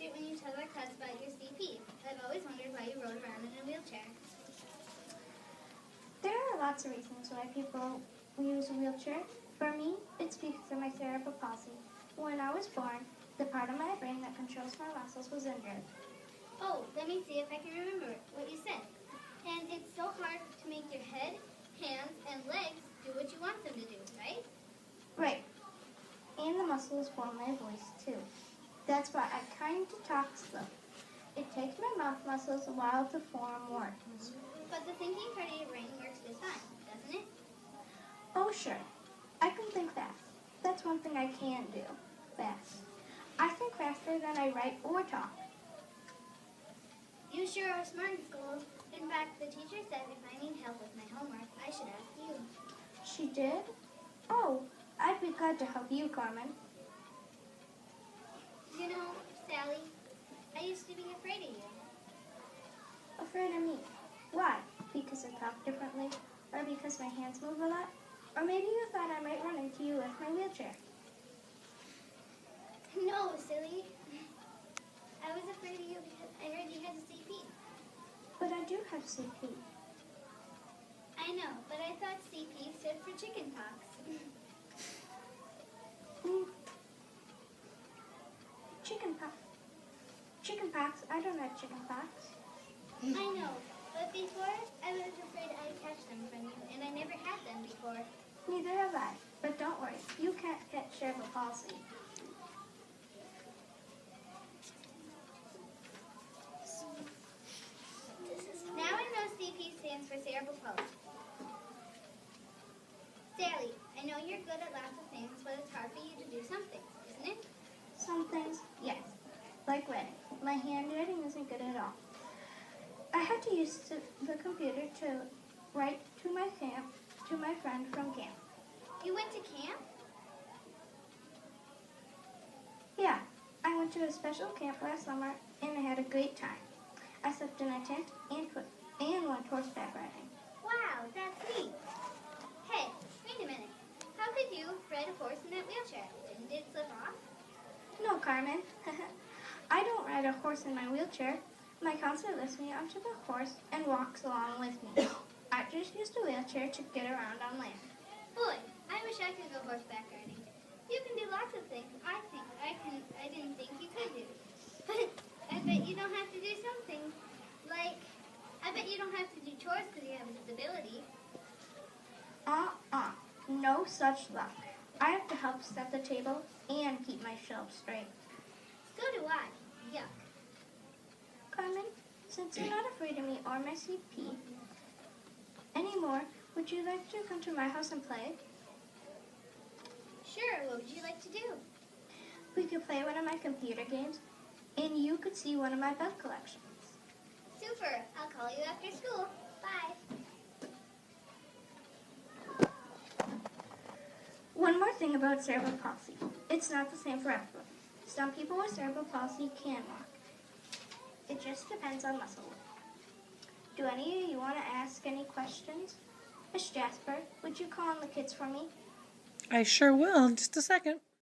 great when you tell our class about your CP. I've always wondered why you rode around in a wheelchair. There are lots of reasons why people use a wheelchair. For me, it's because of my cerebral palsy. When I was born, the part of my brain that controls my muscles was injured. Oh, let me see if I can remember what you said. And it's so hard to make your head, hands, and legs do what you want them to do, right? Right. And the muscles form my voice, too. That's why I kind of talk slow. It takes my mouth muscles a while to form words. But the thinking part of your brain works just fine, doesn't it? Oh, sure. I can think fast. That's one thing I can do. Fast. I think faster than I write or talk. You sure are smart in school. In fact, the teacher said if I need help with my homework, I should ask you. She did? Oh, I'd be glad to help you, Carmen. You know, Sally, I used to be afraid of you. Afraid of me? Why? Because I talk differently? Or because my hands move a lot? Or maybe you thought I might run into you with my wheelchair? No, silly. I was afraid of you because I heard you had a CP. But I do have CP. I know, but I thought CP stood for chicken pox. Chicken pox? I don't have chicken pox. I know, but before I was afraid I'd catch them from you, and I never had them before. Neither have I. But don't worry, you can't catch cerebral palsy. Now I know CP stands for cerebral palsy. Sally, I know you're good at lots of things, but it's hard for you to do some things, isn't it? Some things, yes. Like writing. My handwriting isn't good at all. I had to use the computer to write to my friend from camp. You went to camp? Yeah, I went to a special camp last summer and I had a great time. I slept in a tent and went horseback riding. Wow, that's neat. Hey, wait a minute. How could you ride a horse in that wheelchair? Didn't it slip off? No, Carmen. I don't ride a horse in my wheelchair. My counselor lifts me onto the horse and walks along with me. I just used a wheelchair to get around on land. Boy, I wish I could go horseback riding. You can do lots of things I didn't think you could do. But I bet you don't have to do something. Like, I bet you don't have to do chores because you have a disability. No such luck. I have to help set the table and keep my shelves straight. So do I. Yuck. Carmen, since you're not afraid of me or my CP anymore, would you like to come to my house and play? Sure, what would you like to do? We could play one of my computer games, and you could see one of my bug collections. Super. I'll call you after school. Bye. One more thing about cerebral palsy. It's not the same for everyone. Some people with cerebral palsy can walk. It just depends on muscle work. Do any of you want to ask any questions? Miss Jasper, would you call on the kids for me? I sure will in just a second.